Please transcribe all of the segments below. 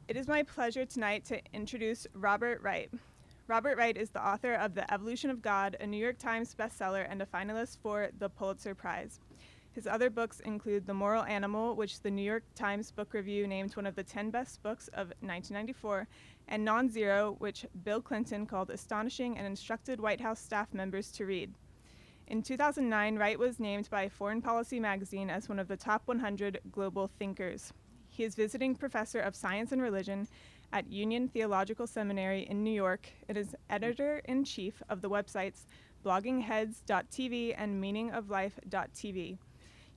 It is my pleasure tonight to introduce Robert Wright. Robert Wright is the author of The Evolution of God, a New York Times bestseller and a finalist for the Pulitzer Prize. His other books include The Moral Animal, which the New York Times Book Review named one of the 10 best books of 1994, and Non-Zero, which Bill Clinton called astonishing and instructed White House staff members to read. In 2009, Wright was named by Foreign Policy magazine as one of the top 100 global thinkers. He is visiting professor of science and religion at Union Theological Seminary in New York. It is editor-in-chief of the websites bloggingheads.tv and meaningoflife.tv.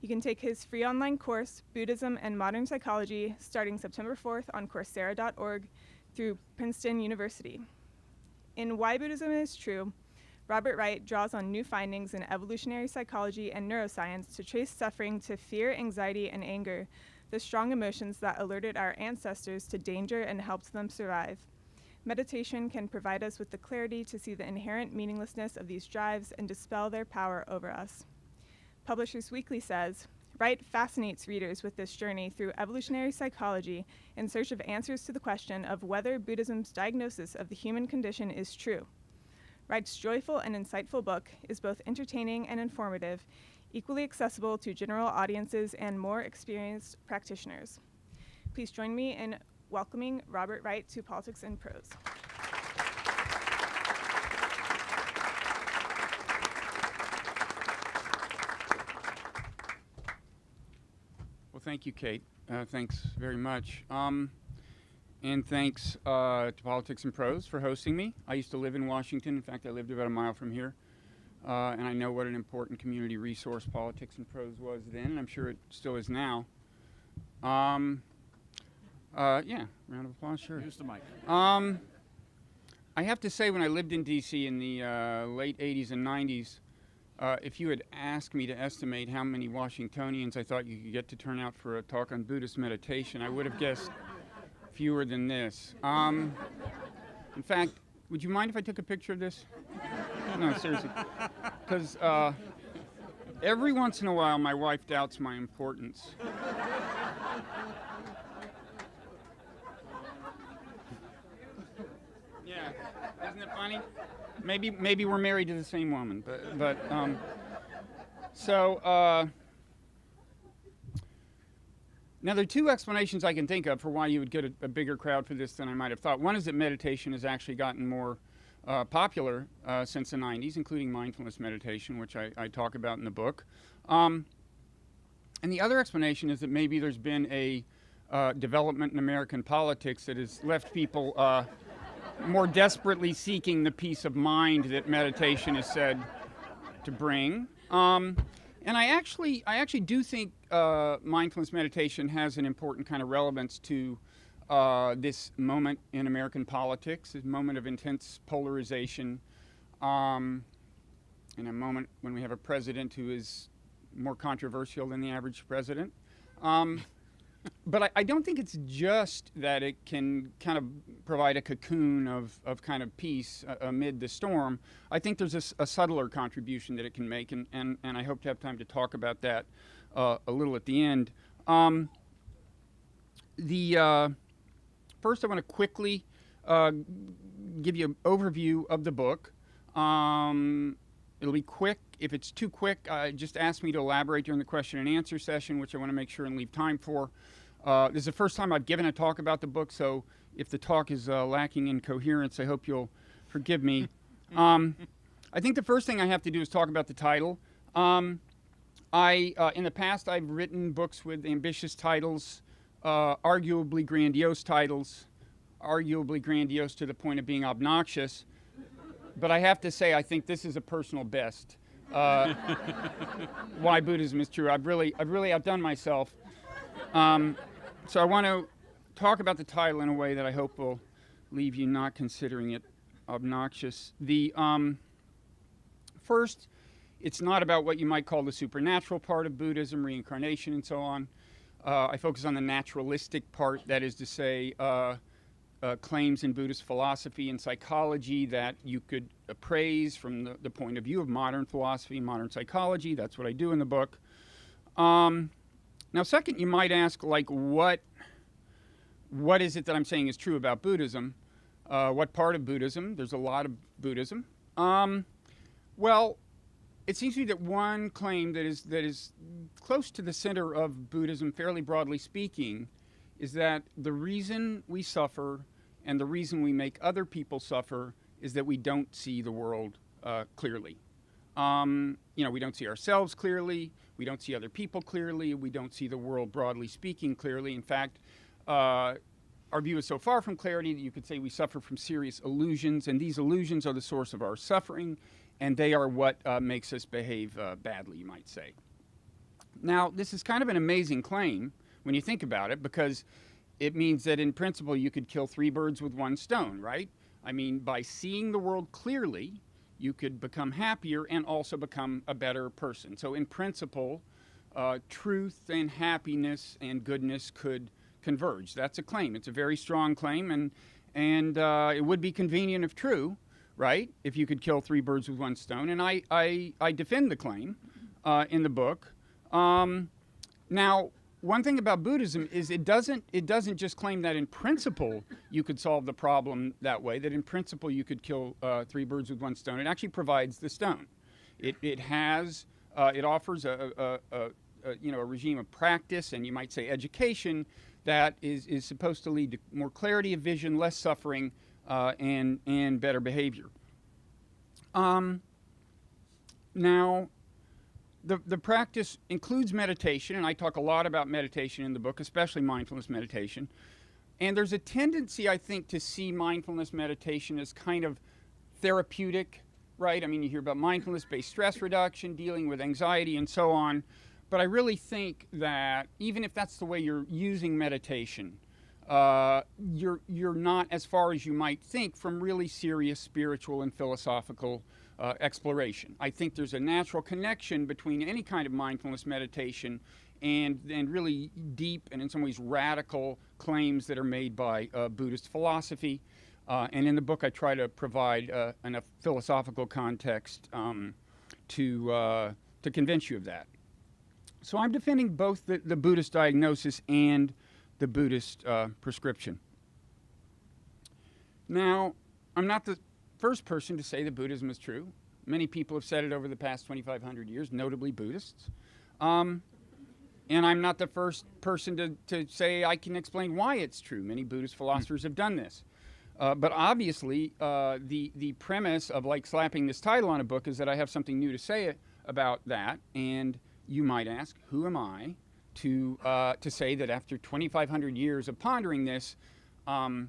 You can take his free online course, Buddhism and Modern Psychology, starting September 4th on Coursera.org through Princeton University. In Why Buddhism is True, Robert Wright draws on new findings in evolutionary psychology and neuroscience to trace suffering to fear, anxiety, and anger, the strong emotions that alerted our ancestors to danger and helped them survive. Meditation can provide us with the clarity to see the inherent meaninglessness of these drives and dispel their power over us. Publishers Weekly says, Wright fascinates readers with this journey through evolutionary psychology in search of answers to the question of whether Buddhism's diagnosis of the human condition is true. Wright's joyful and insightful book is both entertaining and informative, equally accessible to general audiences and more experienced practitioners. Please join me in welcoming Robert Wright to Politics in Prose. Well, thank you, Kate. Thanks very much. And thanks to Politics in Prose for hosting me. I used to live in Washington. In fact, I lived about a mile from here. And I know what an important community resource Politics in Prose was then, and I'm sure it still is now. Yeah, round of applause, sure. Use the mic. I have to say, when I lived in D.C. in the late 80s and 90s, if you had asked me to estimate how many Washingtonians I thought you could get to turn out for a talk on Buddhist meditation, I would have guessed fewer than this. In fact, would you mind if I took a picture of this? No, seriously. Because every once in a while, my wife doubts my importance. Yeah, isn't it funny? Maybe we're married to the same woman, but now there are two explanations I can think of for why you would get a bigger crowd for this than I might have thought. One is that meditation has actually gotten more popular since the 90s, including mindfulness meditation, which I talk about in the book. And the other explanation is that maybe there's been a development in American politics that has left people more desperately seeking the peace of mind that meditation is said to bring. And I actually do think mindfulness meditation has an important kind of relevance to this moment in American politics, this moment of intense polarization, in a moment when we have a president who is more controversial than the average president. But I don't think it's just that it can kind of provide a cocoon of kind of peace amid the storm. I think there's a subtler contribution that it can make, and I hope to have time to talk about that a little at the end. First, I want to quickly give you an overview of the book. It'll be quick. If it's too quick, just ask me to elaborate during the question and answer session, which I want to make sure and leave time for. This is the first time I've given a talk about the book, so if the talk is lacking in coherence, I hope you'll forgive me. I think the first thing I have to do is talk about the title. In the past, I've written books with ambitious titles, arguably grandiose titles, arguably grandiose to the point of being obnoxious. But I have to say, I think this is a personal best. Why Buddhism is True. I've really outdone myself. So I want to talk about the title in a way that I hope will leave you not considering it obnoxious. First, it's not about what you might call the supernatural part of Buddhism, reincarnation and so on. I focus on the naturalistic part, that is to say, claims in Buddhist philosophy and psychology that you could appraise from the point of view of modern philosophy and modern psychology. That's what I do in the book. Now, second, you might ask, like, what what is it that I'm saying is true about Buddhism? What part of Buddhism? There's a lot of Buddhism. Well, it seems to me that one claim that is close to the center of Buddhism, fairly broadly speaking, is that the reason we suffer and the reason we make other people suffer is that we don't see the world clearly. We don't see ourselves clearly. We don't see other people clearly. We don't see the world, broadly speaking, clearly. In fact, our view is so far from clarity that you could say we suffer from serious illusions, and these illusions are the source of our suffering, and they are what makes us behave badly, you might say. Now, this is kind of an amazing claim when you think about it, because it means that in principle you could kill 3 birds with 1 stone, right? I mean, by seeing the world clearly, you could become happier and also become a better person. So in principle, truth and happiness and goodness could converge. That's a claim. It's a very strong claim, and it would be convenient if true, right? If you could kill 3 birds with 1 stone. And I defend the claim in the book. Now, one thing about Buddhism is it doesn't just claim that in principle you could solve the problem that way, that in principle you could kill 3 birds with 1 stone. It actually provides the stone. It offers a regime of practice, and you might say education, that is supposed to lead to more clarity of vision, less suffering, and better behavior. Now, the practice includes meditation, and I talk a lot about meditation in the book, especially mindfulness meditation. And there's a tendency, I think, to see mindfulness meditation as kind of therapeutic, right? I mean, you hear about mindfulness-based stress reduction, dealing with anxiety, and so on. But I really think that even if that's the way you're using meditation, you're not as far as you might think from really serious spiritual and philosophical exploration. I think there's a natural connection between any kind of mindfulness meditation and really deep and in some ways radical claims that are made by Buddhist philosophy. And in the book I try to provide enough philosophical context to convince you of that. So I'm defending both the Buddhist diagnosis and the Buddhist prescription. Now, I'm not the first person to say that Buddhism is true. Many people have said it over the past 2,500 years, notably Buddhists. And I'm not the first person to say I can explain why it's true. Many Buddhist philosophers have done this. But obviously, the premise of like slapping this title on a book is that I have something new to say about that. And you might ask, who am I to say that after 2,500 years of pondering this, I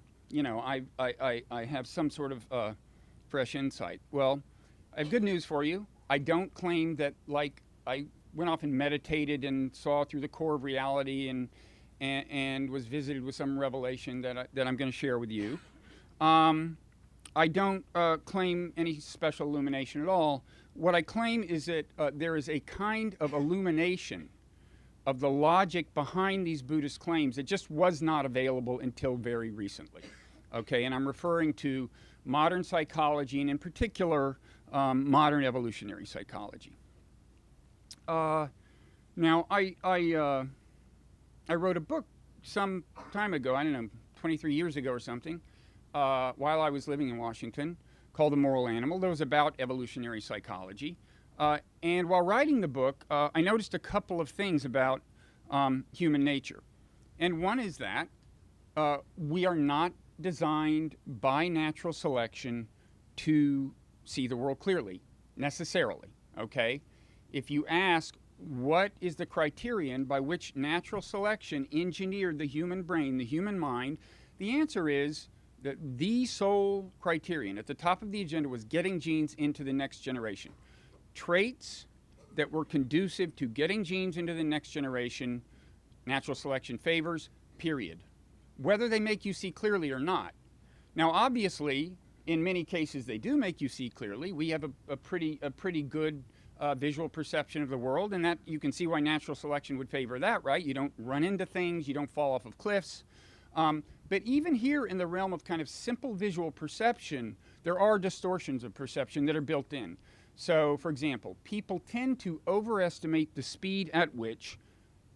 have some sort of fresh insight? Well, I have good news for you. I don't claim that like I went off and meditated and saw through the core of reality and was visited with some revelation that I'm going to share with you. I don't claim any special illumination at all. What I claim is that there is a kind of illumination of the logic behind these Buddhist claims that just was not available until very recently. Okay, and I'm referring to modern psychology, and in particular, modern evolutionary psychology. Now, I wrote a book some time ago, I don't know, 23 years ago or something, while I was living in Washington, called The Moral Animal, that was about evolutionary psychology. And while writing the book, I noticed a couple of things about human nature. And one is that we are not designed by natural selection to see the world clearly, necessarily, okay? If you ask what is the criterion by which natural selection engineered the human brain, the human mind, the answer is that the sole criterion at the top of the agenda was getting genes into the next generation. Traits that were conducive to getting genes into the next generation, natural selection favors, period. Whether they make you see clearly or not. Now, obviously, in many cases they do make you see clearly. We have a pretty good visual perception of the world, and that you can see why natural selection would favor that, right? You don't run into things, you don't fall off of cliffs. But even here in the realm of kind of simple visual perception, there are distortions of perception that are built in. So, for example, people tend to overestimate the speed at which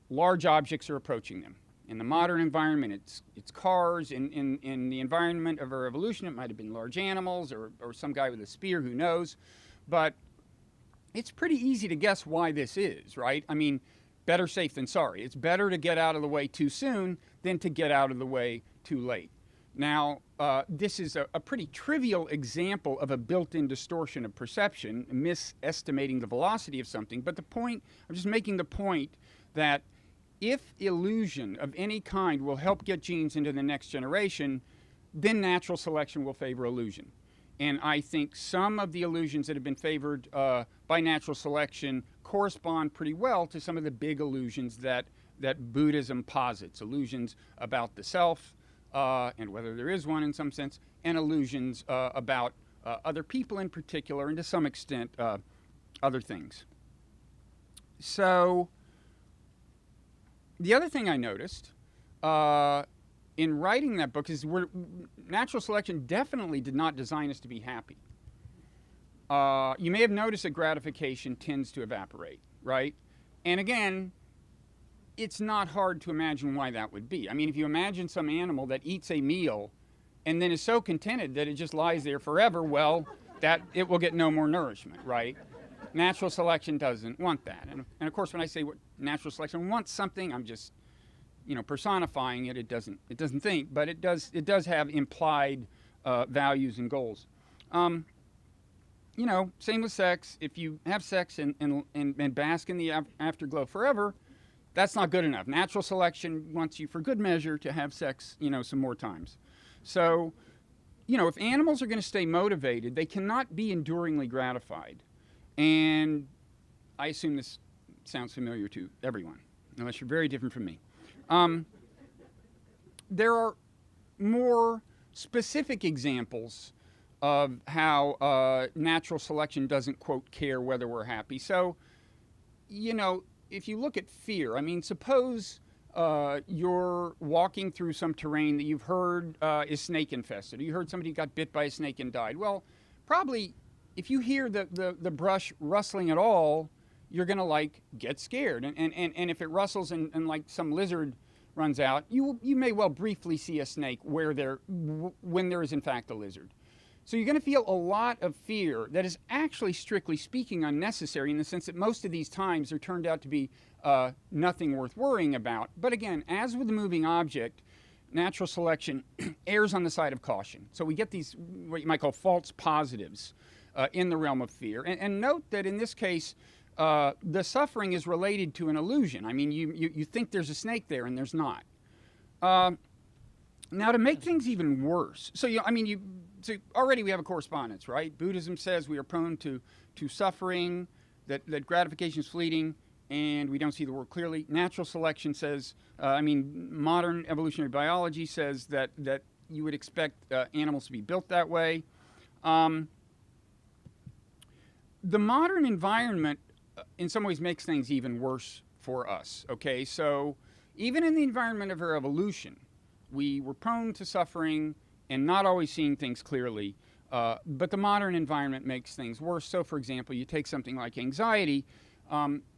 large objects are approaching them. In the modern environment, it's cars. In the environment of our evolution, it might have been large animals or some guy with a spear, who knows. But it's pretty easy to guess why this is, right? I mean, better safe than sorry. It's better to get out of the way too soon than to get out of the way too late. Now, this is a pretty trivial example of a built-in distortion of perception, misestimating the velocity of something. But the point, I'm just making the point that if illusion of any kind will help get genes into the next generation, then natural selection will favor illusion. And I think some of the illusions that have been favored by natural selection correspond pretty well to some of the big illusions that Buddhism posits. Illusions about the self, and whether there is one in some sense, and illusions about other people in particular, and to some extent other things. So the other thing I noticed in writing that book is natural selection definitely did not design us to be happy. You may have noticed that gratification tends to evaporate, right? And again, it's not hard to imagine why that would be. I mean, if you imagine some animal that eats a meal and then is so contented that it just lies there forever, well, that it will get no more nourishment, right? Natural selection doesn't want that. And of course, when I say what natural selection wants something, I'm just, personifying it. It doesn't think, but it does have implied values and goals. Same with sex. If you have sex and bask in the afterglow forever, that's not good enough. Natural selection wants you, for good measure, to have sex, some more times. So, if animals are going to stay motivated, they cannot be enduringly gratified. And I assume this sounds familiar to everyone, unless you're very different from me. There are more specific examples of how natural selection doesn't, quote, care whether we're happy. So, if you look at fear, I mean, suppose you're walking through some terrain that you've heard is snake infested. Or you heard somebody got bit by a snake and died. Well, probably if you hear the brush rustling at all, you're going to get scared. And if it rustles and like some lizard runs out, you may well briefly see a snake when there is in fact a lizard. So you're going to feel a lot of fear that is actually, strictly speaking, unnecessary, in the sense that most of these times there turned out to be nothing worth worrying about. But again, as with the moving object, natural selection errs on the side of caution. So we get these, what you might call, false positives in the realm of fear. And note that in this case, the suffering is related to an illusion. I mean, you think there's a snake there, and there's not. Now, to make things even worse, so already we have a correspondence, right? Buddhism says we are prone to suffering, that gratification is fleeting, and we don't see the world clearly. Natural selection says, modern evolutionary biology says that you would expect animals to be built that way. The modern environment, in some ways, makes things even worse for us, okay? So even in the environment of our evolution, we were prone to suffering and not always seeing things clearly, but the modern environment makes things worse. So, for example, you take something like anxiety.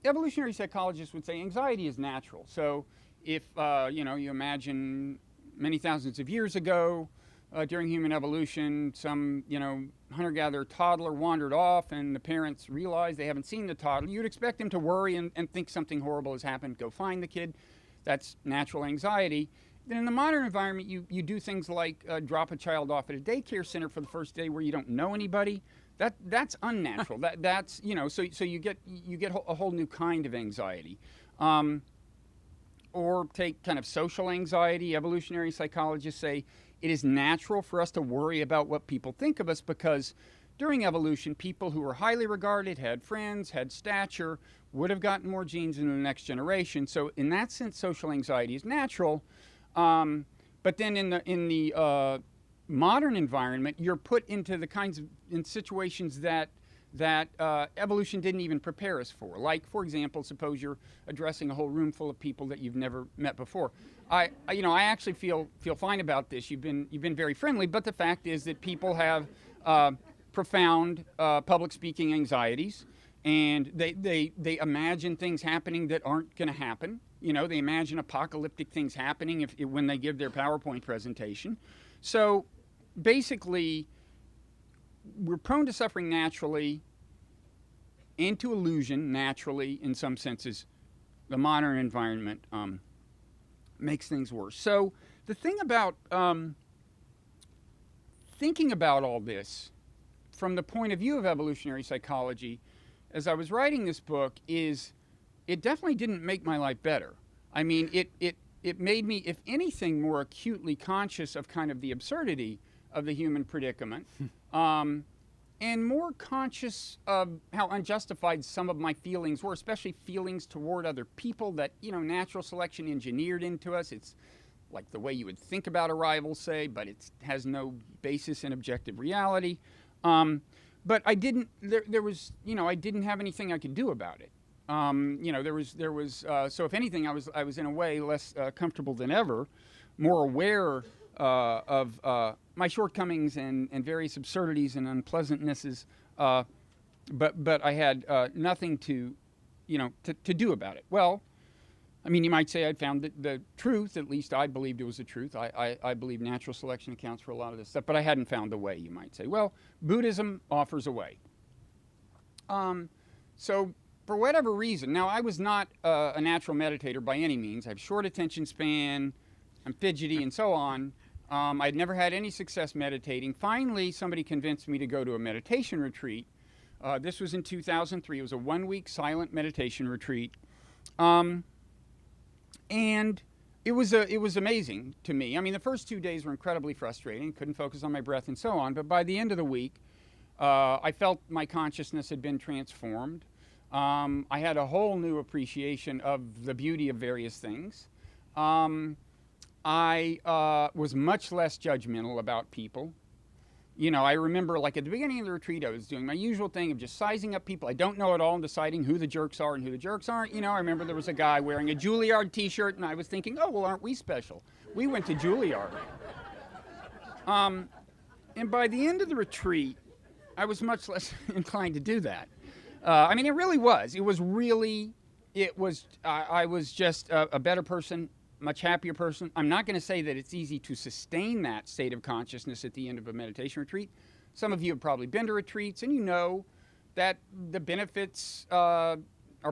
Evolutionary psychologists would say anxiety is natural. So if, you imagine many thousands of years ago, during human evolution, some, hunter-gatherer toddler wandered off and the parents realized they haven't seen the toddler, you'd expect them to worry and think something horrible has happened, go find the kid. That's natural anxiety. Then in the modern environment, you do things like drop a child off at a daycare center for the first day where you don't know anybody. That's unnatural. That's so you get a whole new kind of anxiety. Or take kind of social anxiety. Evolutionary psychologists say it is natural for us to worry about what people think of us because during evolution, people who were highly regarded, had friends, had stature, would have gotten more genes in the next generation. So in that sense, social anxiety is natural. But then in the modern environment, you're put into the kinds of situations that evolution didn't even prepare us for. Like, for example, suppose you're addressing a whole room full of people that you've never met before. I actually feel fine about this. You've been very friendly, but the fact is that people have profound public speaking anxieties, and they imagine things happening that aren't going to happen. You know, they imagine apocalyptic things happening when they give their PowerPoint presentation. So basically, we're prone to suffering naturally and to illusion naturally in some senses. The modern environment makes things worse. So the thing about thinking about all this from the point of view of evolutionary psychology, as I was writing this book, is it definitely didn't make my life better. I mean, it made me, if anything, more acutely conscious of kind of the absurdity of the human predicament, and more conscious of how unjustified some of my feelings were, especially feelings toward other people that, you know, natural selection engineered into us. It's like the way you would think about a rival, say, but it has no basis in objective reality. But I didn't, there was, you know, I didn't have anything I could do about it. You know, there was so if anything, I was in a way less comfortable than ever, more aware of my shortcomings and various absurdities and unpleasantnesses, but I had nothing to, you know, to do about it. Well, I mean, you might say I'd found the truth. At least I believed it was the truth. I believe natural selection accounts for a lot of this stuff, but I hadn't found the way, you might say. Well, Buddhism offers a way. So for whatever reason, now I was not a natural meditator by any means. I have short attention span, I'm fidgety and so on. I'd never had any success meditating. Finally, somebody convinced me to go to a meditation retreat. This was in 2003. It was a 1-week silent meditation retreat. And it was amazing to me. I mean, the first 2 days were incredibly frustrating. Couldn't focus on my breath and so on. But by the end of the week, I felt my consciousness had been transformed. I had a whole new appreciation of the beauty of various things. I was much less judgmental about people. You know, I remember, like, at the beginning of the retreat, I was doing my usual thing of just sizing up people I don't know at all and deciding who the jerks are and who the jerks aren't. You know, I remember there was a guy wearing a Juilliard t-shirt, and I was thinking, oh, well, aren't we special? We went to Juilliard. And by the end of the retreat, I was much less inclined to do that. I mean, it really was. It was really, I was just a better person, much happier person. I'm not going to say that it's easy to sustain that state of consciousness at the end of a meditation retreat. Some of you have probably been to retreats, and you know that the benefits are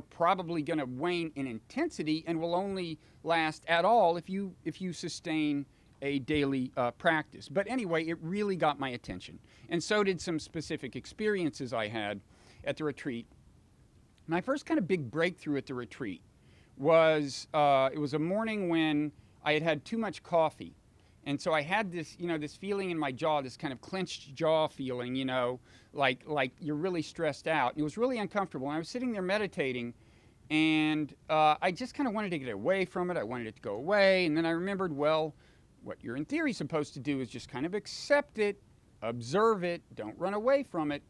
probably going to wane in intensity and will only last at all if you sustain a daily practice. But anyway, it really got my attention, and so did some specific experiences I had at the retreat. My first kind of big breakthrough at the retreat was, it was a morning when I had had too much coffee. And so I had this, you know, this feeling in my jaw, this kind of clenched jaw feeling, you know, like you're really stressed out. It was really uncomfortable. And I was sitting there meditating, and I just kind of wanted to get away from it. I wanted it to go away. And then I remembered, well, what you're in theory supposed to do is just kind of accept it, observe it, don't run away from it.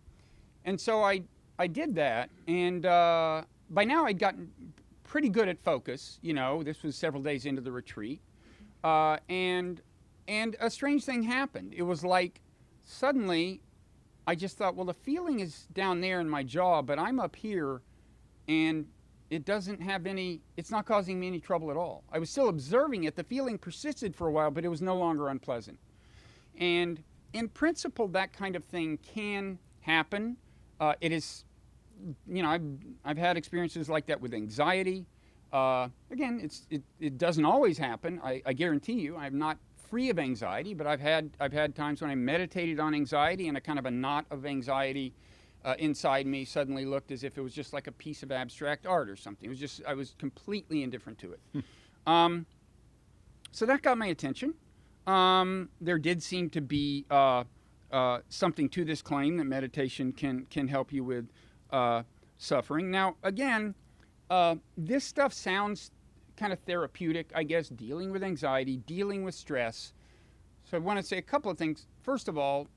And so I did that. And by now I'd gotten pretty good at focus. You know, this was several days into the retreat. And a strange thing happened. It was like suddenly I just thought, well, the feeling is down there in my jaw, but I'm up here, and it doesn't have any, it's not causing me any trouble at all. I was still observing it. The feeling persisted for a while, but it was no longer unpleasant. And in principle, that kind of thing can happen. It is, you know, I've had experiences like that with anxiety. Again, it doesn't always happen. I guarantee you, I'm not free of anxiety, but I've had times when I meditated on anxiety, and a kind of a knot of anxiety inside me suddenly looked as if it was just like a piece of abstract art or something. It was just, I was completely indifferent to it. So that got my attention. There did seem to be something to this claim that meditation can help you with suffering. Now, again, this stuff sounds kind of therapeutic, I guess, dealing with anxiety, dealing with stress. So I want to say a couple of things. First of all,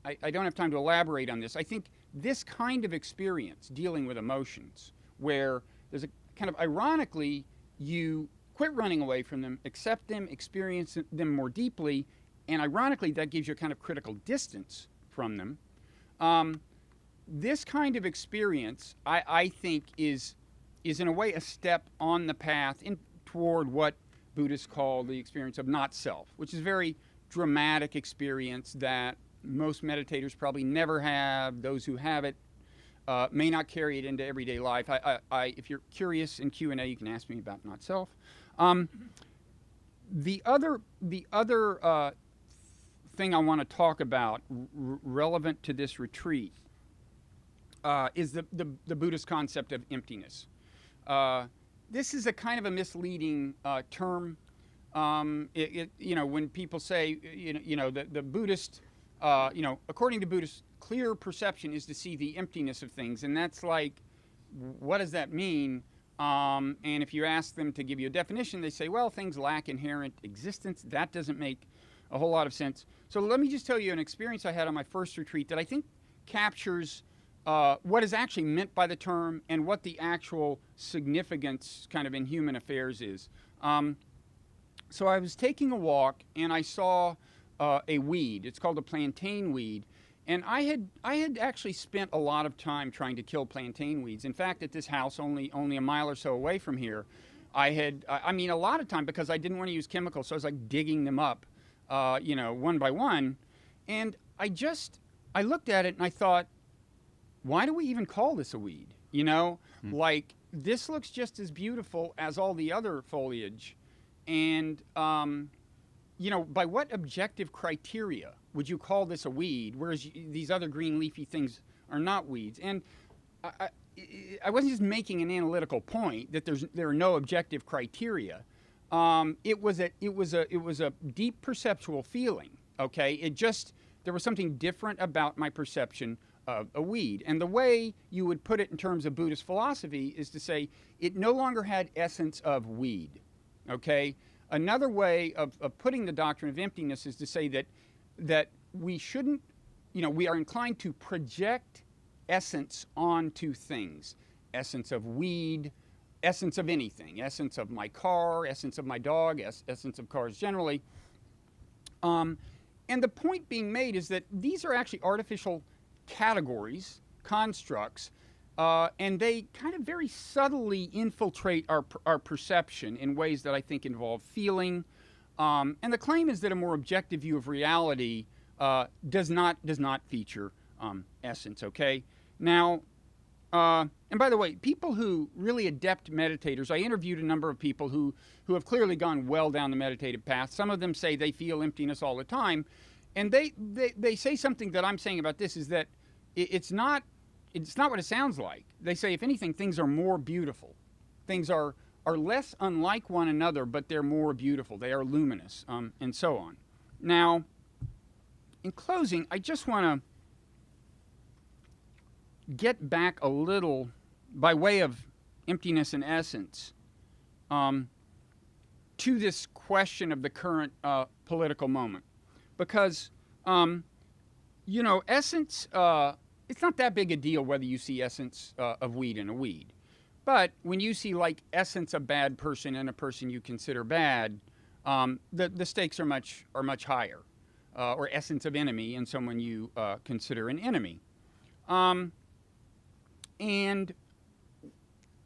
I don't have time to elaborate on this. I think this kind of experience, dealing with emotions, where there's a kind of, ironically, you quit running away from them, accept them, experience them more deeply, and ironically, that gives you a kind of critical distance from them. this kind of experience, I think, is in a way a step on the path toward what Buddhists call the experience of not self, which is a very dramatic experience that most meditators probably never have. Those who have it may not carry it into everyday life. If you're curious in Q&A, you can ask me about not self. The other thing I want to talk about relevant to this retreat is the Buddhist concept of emptiness. This is a kind of a misleading term. When people say, the Buddhist, according to Buddhists, clear perception is to see the emptiness of things, and that's like, what does that mean? And if you ask them to give you a definition, they say, well, things lack inherent existence. That doesn't make a whole lot of sense. So let me just tell you an experience I had on my first retreat that I think captures what is actually meant by the term and what the actual significance kind of in human affairs is. So I was taking a walk and I saw a weed. It's called a plantain weed. And I had actually spent a lot of time trying to kill plantain weeds. In fact, at this house, only a mile or so away from here, a lot of time, because I didn't want to use chemicals. So I was like digging them up, one by one. And I looked at it and I thought, why do we even call this a weed? Like, this looks just as beautiful as all the other foliage. And, by what objective criteria would you call this a weed, whereas these other green leafy things are not weeds? And I wasn't just making an analytical point that there are no objective criteria. It was a deep perceptual feeling. Okay, there was something different about my perception of a weed. And the way you would put it in terms of Buddhist philosophy is to say it no longer had essence of weed. Okay, another way of putting the doctrine of emptiness is to say that we shouldn't, we are inclined to project essence onto things. Essence of weed, essence of anything, essence of my car, essence of my dog, essence of cars generally. And the point being made is that these are actually artificial categories, constructs, and they kind of very subtly infiltrate our perception in ways that I think involve feeling. And the claim is that a more objective view of reality does not feature essence. Okay. Now, and by the way, people who really adept meditators, I interviewed a number of people who have clearly gone well down the meditative path. Some of them say they feel emptiness all the time, and they say something that I'm saying about this is that it's not what it sounds like. They say, if anything, things are more beautiful. Things are less unlike one another, but they're more beautiful. They are luminous, and so on. Now, in closing, I just want to get back a little, by way of emptiness and essence, to this question of the current political moment. Because, essence, it's not that big a deal whether you see essence of weed in a weed. But when you see, like, essence of bad person in a person you consider bad, the stakes are much higher. Or essence of enemy in someone you consider an enemy. And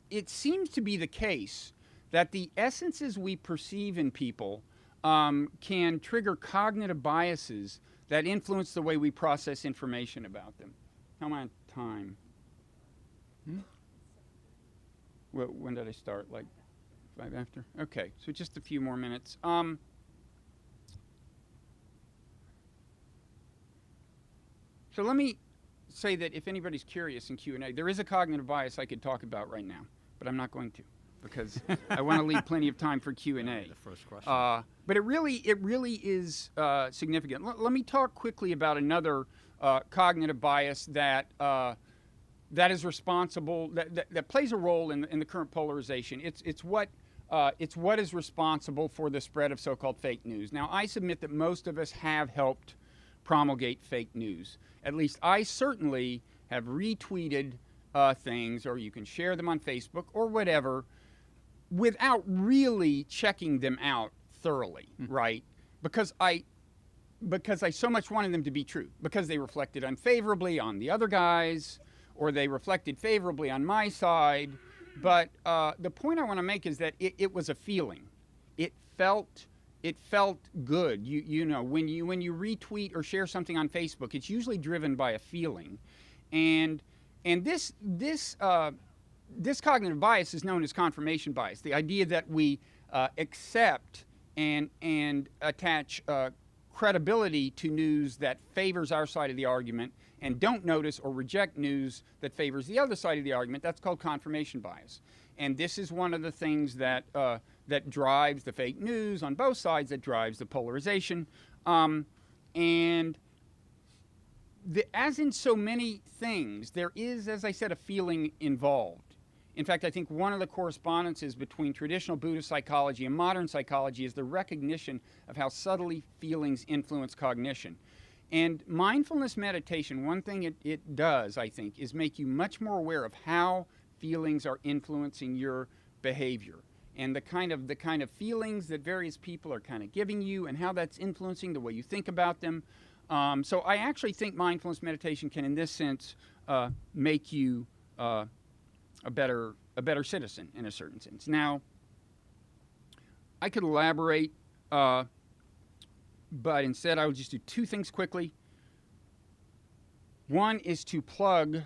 it seems to be the case that the essences we perceive in people can trigger cognitive biases that influence the way we process information about them. How am I on time? Well, when did I start? Like 5 after? Okay, so just a few more minutes. So let me say that if anybody's curious in Q&A, there is a cognitive bias I could talk about right now, but I'm not going to, because I want to leave plenty of time for Q&A. The first question. But it really is significant. Let me talk quickly about another cognitive bias that is responsible, that plays a role in the current polarization. It's what is responsible for the spread of so-called fake news. Now, I submit that most of us have helped promulgate fake news. At least I certainly have retweeted things, or you can share them on Facebook or whatever, without really checking them out thoroughly, right? Because I so much wanted them to be true, because they reflected unfavorably on the other guys, or they reflected favorably on my side. But the point I want to make is that it was a feeling. It felt good. You know, when you retweet or share something on Facebook, it's usually driven by a feeling, and this cognitive bias is known as confirmation bias. The idea that we accept and attach credibility to news that favors our side of the argument, and don't notice or reject news that favors the other side of the argument. That's called confirmation bias. And this is one of the things that that drives the fake news on both sides, that drives the polarization. And as in so many things, there is, as I said, a feeling involved. In fact, I think one of the correspondences between traditional Buddhist psychology and modern psychology is the recognition of how subtly feelings influence cognition. And mindfulness meditation, one thing it does, I think, is make you much more aware of how feelings are influencing your behavior, and the kind of feelings that various people are kind of giving you, and how that's influencing the way you think about them. So I actually think mindfulness meditation can, in this sense, make you a better citizen in a certain sense. Now, I could elaborate, but instead I will just do two things quickly. One is to plug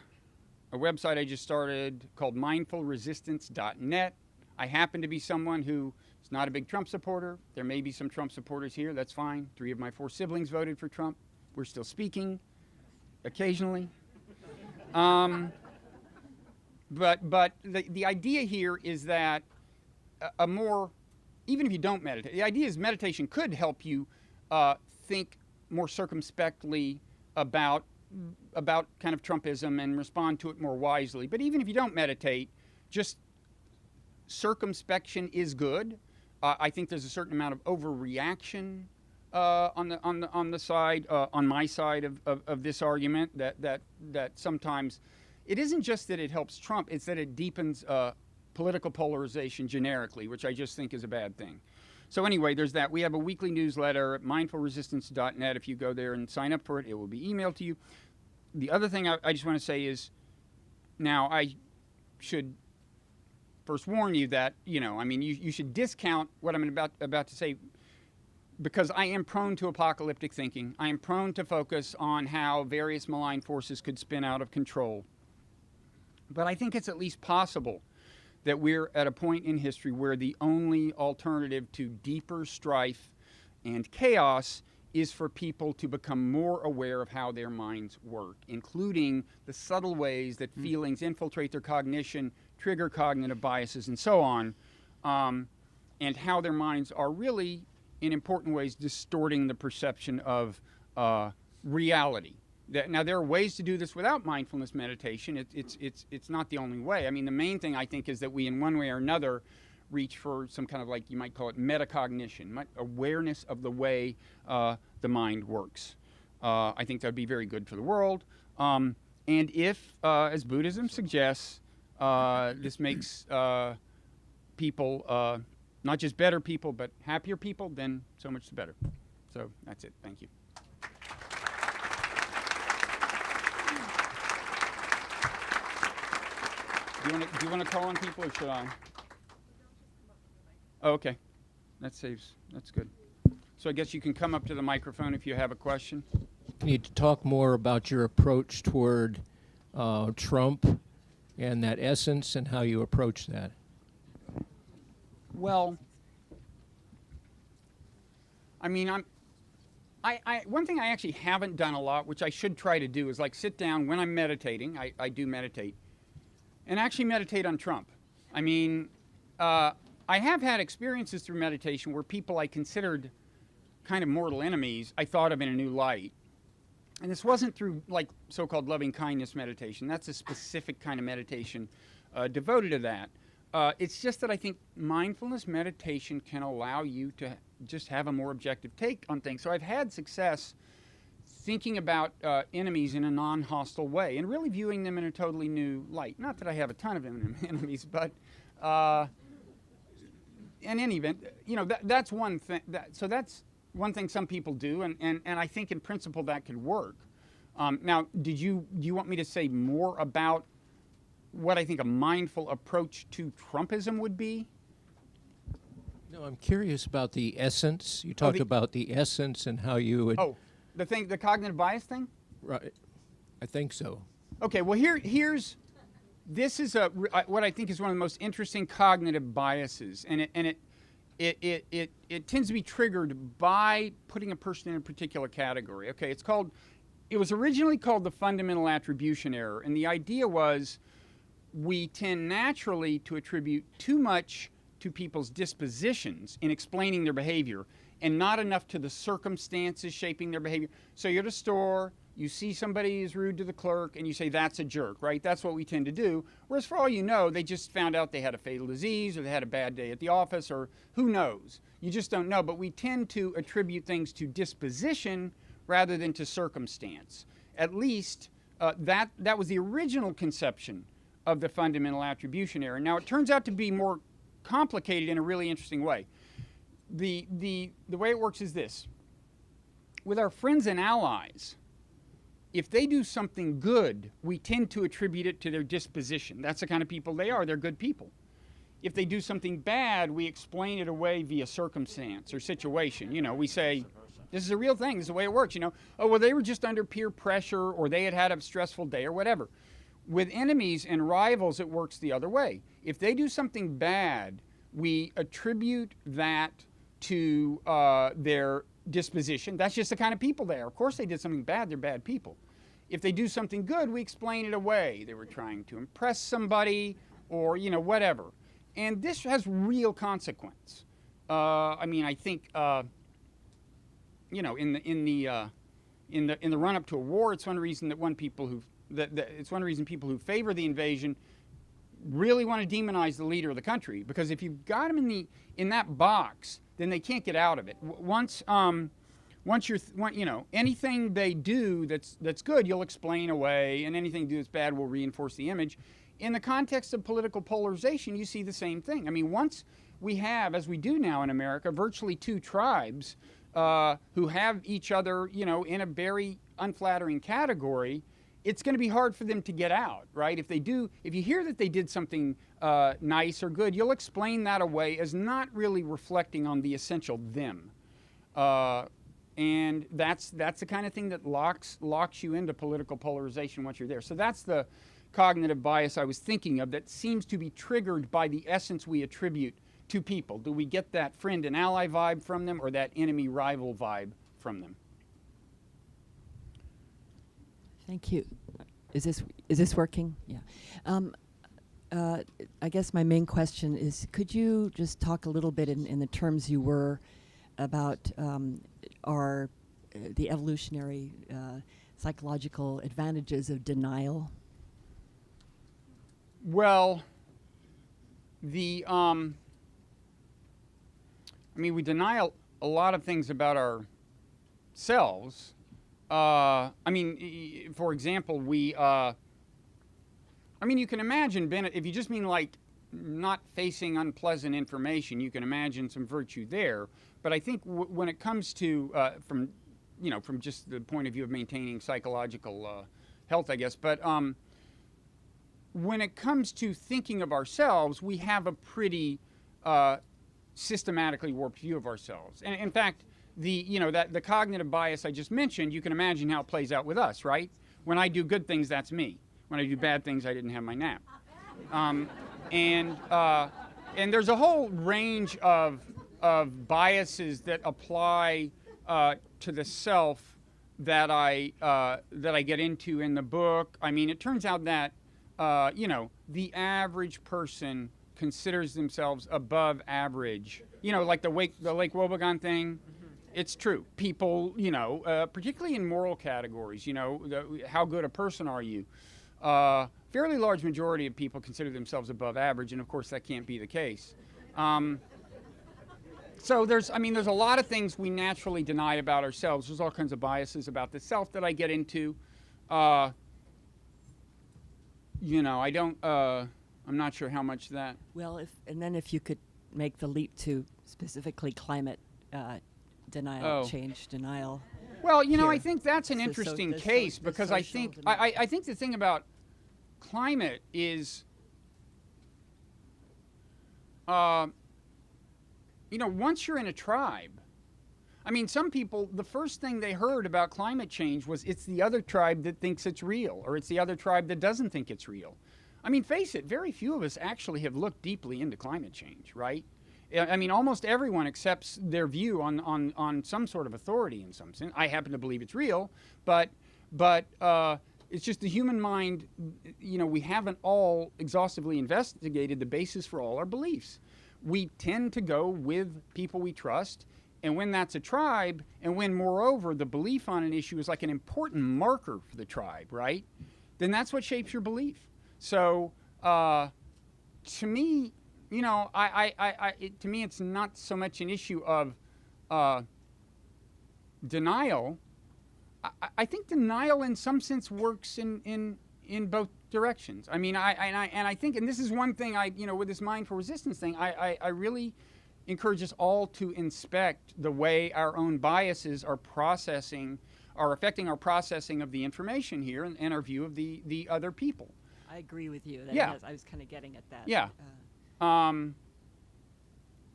a website I just started called mindfulresistance.net. I happen to be someone who is not a big Trump supporter. There may be some Trump supporters here. That's fine. 3 of my 4 siblings voted for Trump. We're still speaking occasionally. But the idea here is that even if you don't meditate, the idea is meditation could help you think more circumspectly about kind of Trumpism and respond to it more wisely. But even if you don't meditate, just circumspection is good. I think there's a certain amount of overreaction on my side of this argument that sometimes it isn't just that it helps Trump, it's that it deepens political polarization generically, which I just think is a bad thing. So anyway, there's that. We have a weekly newsletter at mindfulresistance.net. If you go there and sign up for it, it will be emailed to you. The other thing I just want to say is, now I should first warn you that, you should discount what I'm about to say, because I am prone to apocalyptic thinking. I am prone to focus on how various malign forces could spin out of control. But I think it's at least possible that we're at a point in history where the only alternative to deeper strife and chaos is for people to become more aware of how their minds work, including the subtle ways that feelings infiltrate their cognition, trigger cognitive biases, and so on, and how their minds are really, in important ways, distorting the perception of reality. Now, there are ways to do this without mindfulness meditation. It's not the only way. I mean, the main thing, I think, is that we, in one way or another, reach for some kind of, like, you might call it metacognition, awareness of the way the mind works. I think that would be very good for the world. And if, as Buddhism suggests, this makes people not just better people, but happier people, then so much the better. So that's it. Thank you. Do you want to call on people, or should I? Oh, okay. That's good. So I guess you can come up to the microphone if you have a question. You need to talk more about your approach toward Trump and that essence, and how you approach that. Well, I mean, one thing I actually haven't done a lot, which I should try to do, is like sit down when I'm meditating. I do meditate, and actually meditate on Trump. I mean, I have had experiences through meditation where people I considered kind of mortal enemies, I thought of in a new light. And this wasn't through, like, so-called loving kindness meditation. That's a specific kind of meditation devoted to that. It's just that I think mindfulness meditation can allow you to just have a more objective take on things. So I've had success thinking about enemies in a non-hostile way and really viewing them in a totally new light. Not that I have a ton of enemies, but in any event, that's one thing. So that's one thing some people do, and I think in principle that could work. Now, do you want me to say more about what I think a mindful approach to Trumpism would be? No, I'm curious about the essence. You talked about the essence and how you would. Oh, the cognitive bias thing? Right. I think so. Okay, well, this is what I think is one of the most interesting cognitive biases, and it tends to be triggered by putting a person in a particular category. Okay, it was originally called the fundamental attribution error, and the idea was we tend naturally to attribute too much to people's dispositions in explaining their behavior and not enough to the circumstances shaping their behavior. So you're at a store, you see somebody is rude to the clerk, and you say, that's a jerk, right? That's what we tend to do. Whereas for all you know, they just found out they had a fatal disease, or they had a bad day at the office, or who knows? You just don't know. But we tend to attribute things to disposition rather than to circumstance. At least that was the original conception of the fundamental attribution error. Now, it turns out to be more complicated in a really interesting way. The way it works is this. With our friends and allies, if they do something good, we tend to attribute it to their disposition. That's the kind of people they are. They're good people. If they do something bad, we explain it away via circumstance or situation. You know, we say, this is a real thing. This is the way it works. You know, oh, well, they were just under peer pressure, or they had a stressful day, or whatever. With enemies and rivals, it works the other way. If they do something bad, we attribute that to their disposition. That's just the kind of people they are. Of course, they did something bad. They're bad people. If they do something good, we explain it away. They were trying to impress somebody, or whatever. And this has real consequence. I mean, I think in the run up to a war, it's one reason it's one reason people who favor the invasion really want to demonize the leader of the country, because if you've got them in that box, then they can't get out of it. Once anything they do that's good, you'll explain away, and anything they do that's bad will reinforce the image. In the context of political polarization, you see the same thing. I mean, once we have, as we do now in America, virtually two tribes who have each other, in a very unflattering category, it's going to be hard for them to get out, right? If you hear that they did something nice or good, you'll explain that away as not really reflecting on the essential them. And that's the kind of thing that locks you into political polarization once you're there. So that's the cognitive bias I was thinking of that seems to be triggered by the essence we attribute to people. Do we get that friend and ally vibe from them, or that enemy rival vibe from them? Thank you. Is this working? Yeah. I guess my main question is, could you just talk a little bit in the terms you were about the evolutionary psychological advantages of denial? Well, we deny a lot of things about ourselves. For example, you can imagine, Bennett, if you just mean like not facing unpleasant information, you can imagine some virtue there. But I think when it comes to, from just the point of view of maintaining psychological health, I guess, but when it comes to thinking of ourselves, we have a pretty systematically warped view of ourselves. And in fact, the cognitive bias I just mentioned, you can imagine how it plays out with us, right? When I do good things, that's me. When I do bad things, I didn't have my nap. And there's a whole range of biases that apply to the self that I get into in the book. I mean, it turns out that the average person considers themselves above average. Like the Lake Wobegon thing. It's true. People, particularly in moral categories, how good a person are you? Fairly large majority of people consider themselves above average, and of course that can't be the case. So there's a lot of things we naturally deny about ourselves. There's all kinds of biases about the self that I get into. I'm not sure how much that. Well, if you could make the leap to specifically climate denial, change denial. Well, you know, here. I think that's an So- interesting the so- case the because I social think dimension. I think the thing about climate is, you know, once you're in a tribe, I mean, some people, the first thing they heard about climate change was it's the other tribe that thinks it's real, or it's the other tribe that doesn't think it's real. I mean, face it, very few of us actually have looked deeply into climate change, right? I mean, almost everyone accepts their view on some sort of authority in some sense. I happen to believe it's real, but it's just the human mind, you know, we haven't all exhaustively investigated the basis for all our beliefs. We tend to go with people we trust, and when that's a tribe, and when moreover the belief on an issue is like an important marker for the tribe, right? Then that's what shapes your belief. So to me, you know, to me it's not so much an issue of denial. I think denial in some sense works in both directions. I mean, I think, and this is one thing you know, with this mindful resistance thing, I really encourage us all to inspect the way our own biases are affecting our processing of the information here and our view of the other people. I agree with you. Yeah. I was kind of getting at that. Yeah.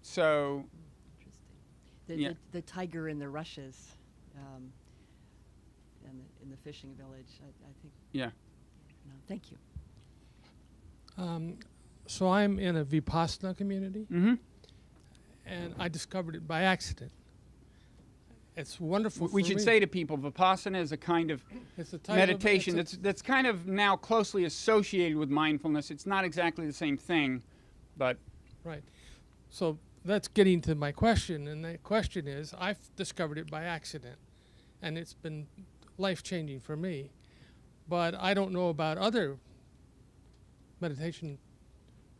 So Interesting. Yeah. The tiger in the rushes, in the fishing village. I think. yeah. No, thank you. So I'm in a Vipassana community, Mm-hmm. and I discovered it by accident. It's wonderful. We for should me. say to people, Vipassana is a kind of It's a type of- meditation it's that's kind of now closely associated with mindfulness. It's not exactly the same thing, but right. So that's getting to my question, and that question is, I've discovered it by accident, and it's been life-changing for me. But I don't know about other meditation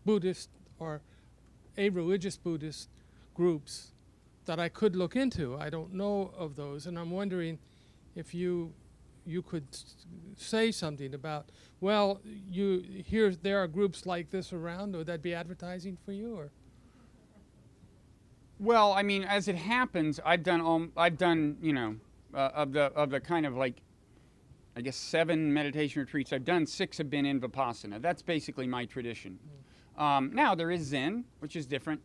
Buddhist or a-religious Buddhist groups that I could look into. I don't know of those, and I'm wondering if you could say something about, well, there are groups like this around. Would that be advertising for you, or? well, I mean, as it happens, I've done you know, of the kind of like, I guess 7 meditation retreats I've done, 6 have been in Vipassana. That's basically my tradition. Now there is Zen, which is different.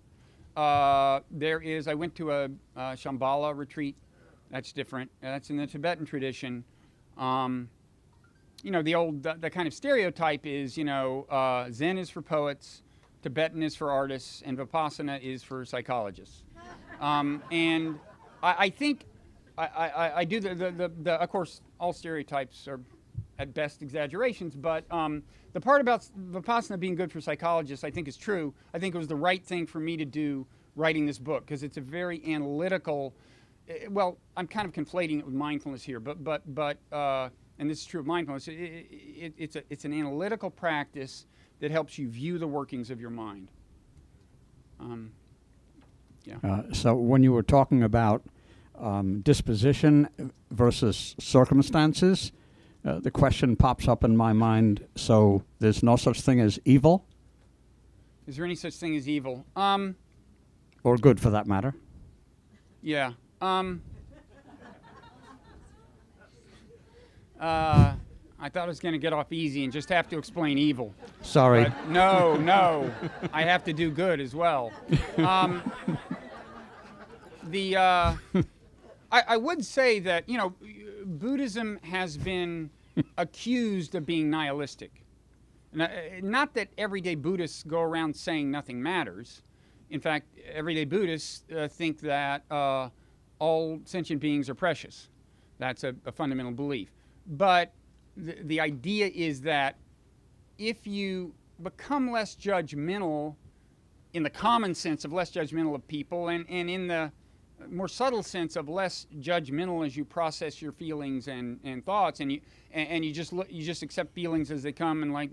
I went to a Shambhala retreat. That's different. That's in the Tibetan tradition. You know, the kind of stereotype is, you know, Zen is for poets, Tibetan is for artists, and Vipassana is for psychologists. And I think I do of course, all stereotypes are at best exaggerations, but the part about Vipassana being good for psychologists, I think, is true. I think it was the right thing for me to do writing this book, because it's a very analytical, well, I'm kind of conflating it with mindfulness here, but and this is true of mindfulness, it's an analytical practice that helps you view the workings of your mind. So when you were talking about disposition versus circumstances, the question pops up in my mind, so there's no such thing as evil? Is there any such thing as evil? Or good, for that matter? Yeah. I thought I was going to get off easy and just have to explain evil. Sorry. But no, I have to do good as well. I would say that, you know, Buddhism has been accused of being nihilistic. Not that everyday Buddhists go around saying nothing matters. In fact, everyday Buddhists think that all sentient beings are precious. That's a fundamental belief. But the idea is that if you become less judgmental, in the common sense of less judgmental of people, and in the more subtle sense of less judgmental as you process your feelings and thoughts, and you just accept feelings as they come, and like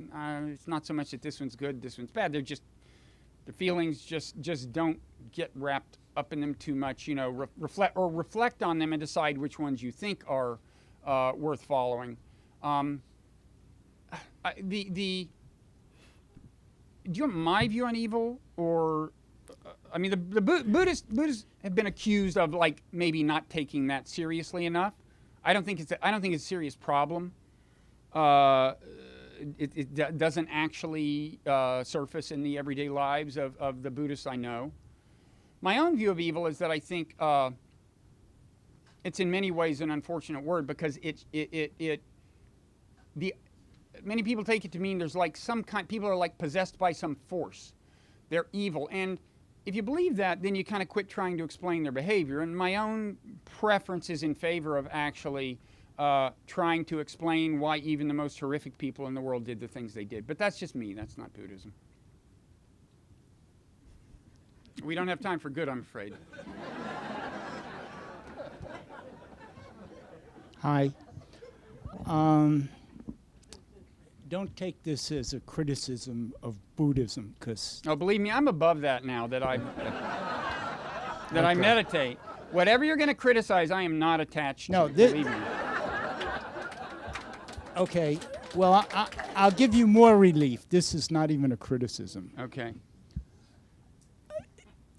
it's not so much that this one's good, this one's bad. They're just the feelings just don't get wrapped up in them too much. You know, reflect on them and decide which ones you think are worth following. Do you want my view on evil, or I mean, the Buddhists have been accused of like maybe not taking that seriously enough. I don't think it's a serious problem. It doesn't actually surface in the everyday lives of the Buddhists I know. My own view of evil is that I think it's in many ways an unfortunate word, because many people take it to mean there's like people are like possessed by some force. They're evil. And if you believe that, then you kind of quit trying to explain their behavior. And my own preference is in favor of actually trying to explain why even the most horrific people in the world did the things they did. But that's just me. That's not Buddhism. We don't have time for good, I'm afraid. Hi. Don't take this as a criticism of Buddhism, because Oh, believe me, I'm above that now that I meditate. Whatever you're going to criticize, I am not attached No, to. Believe me. okay. Well, I'll give you more relief. This is not even a criticism. Okay.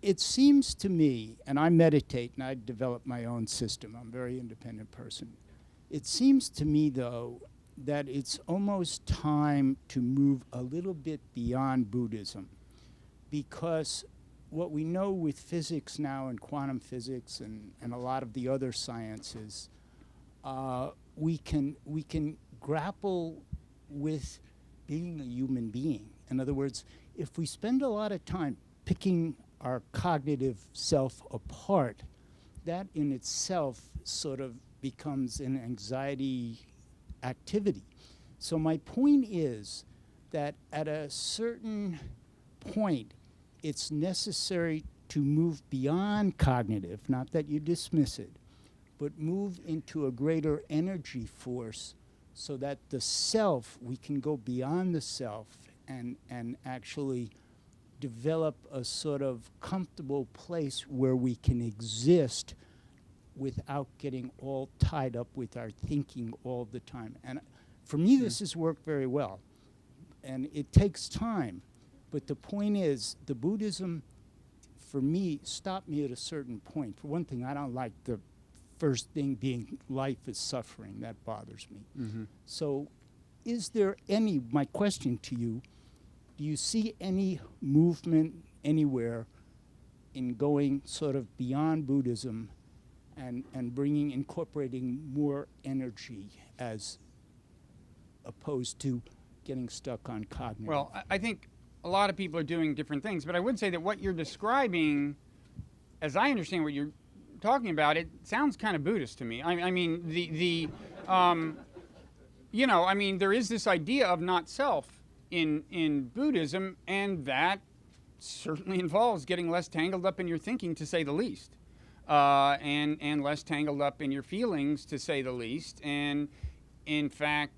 It seems to me, and I meditate and I develop my own system. I'm a very independent person. It seems to me, though, that it's almost time to move a little bit beyond Buddhism, because what we know with physics now and quantum physics and a lot of the other sciences, we can grapple with being a human being. In other words, if we spend a lot of time picking our cognitive self apart, that in itself sort of becomes an anxiety activity. So my point is that at a certain point, it's necessary to move beyond cognitive, not that you dismiss it, but move into a greater energy force so that the self, we can go beyond the self and actually develop a sort of comfortable place where we can exist without getting all tied up with our thinking all the time. And for me, this has worked very well. And it takes time. But the point is, the Buddhism, for me, stopped me at a certain point. For one thing, I don't like the first thing being life is suffering. That bothers me. Mm-hmm. So is there any, my question to you, do you see any movement anywhere in going sort of beyond Buddhism and incorporating more energy as opposed to getting stuck on cognitive? Well, I think a lot of people are doing different things, but I would say that what you're describing, as I understand what you're talking about, it sounds kind of Buddhist to me. I mean, there is this idea of not self in Buddhism, and that certainly involves getting less tangled up in your thinking, to say the least, and less tangled up in your feelings, to say the least, and in fact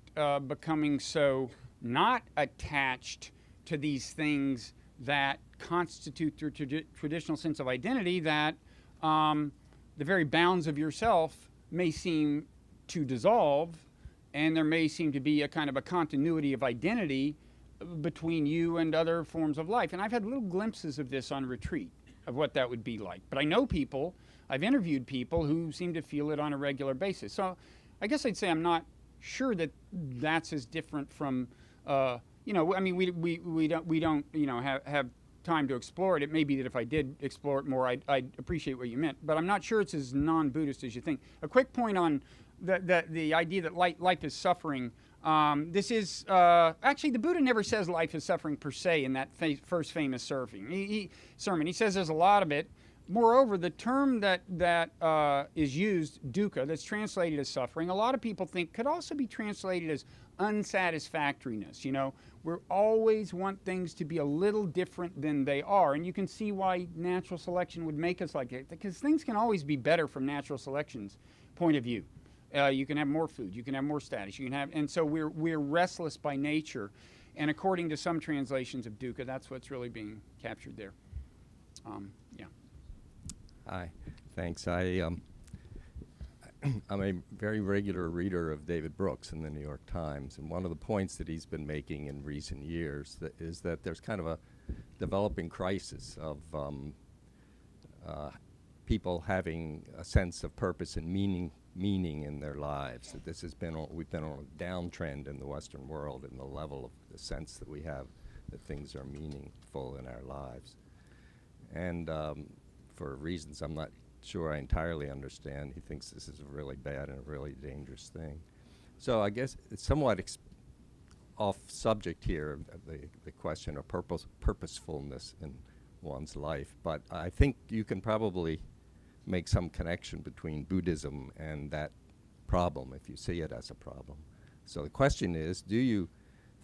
becoming so not attached to these things that constitute your traditional sense of identity that the very bounds of yourself may seem to dissolve, and there may seem to be a kind of a continuity of identity between you and other forms of life. And I've had little glimpses of this on retreat, of what that would be like. But I know people, I've interviewed people who seem to feel it on a regular basis. So I guess I'd say I'm not sure that that's as different from, we don't have time to explore it. It may be that if I did explore it more, I'd appreciate what you meant. But I'm not sure it's as non-Buddhist as you think. A quick point on the idea that life is suffering. This is actually, the Buddha never says life is suffering per se in that first famous sermon. He says there's a lot of it. Moreover, the term that is used, dukkha, that's translated as suffering, a lot of people think could also be translated as unsatisfactoriness. You know, we always want things to be a little different than they are, and you can see why natural selection would make us like it, because things can always be better from natural selection's point of view. You can have more food, you can have more status, and so we're restless by nature, and according to some translations of dukkha, that's what's really being captured there. Yeah. Hi, thanks. I'm a very regular reader of David Brooks in the New York Times, and one of the points that he's been making in recent years is that there's kind of a developing crisis of people having a sense of purpose and meaning meaning in their lives. That this has been we've been on a downtrend in the Western world in the level of the sense that we have that things are meaningful in our lives. And for reasons I'm not sure I entirely understand, he thinks this is a really bad and a really dangerous thing. So I guess it's somewhat off subject here, the question of purposefulness in one's life, but I think you can probably make some connection between Buddhism and that problem if you see it as a problem. So the question is, do you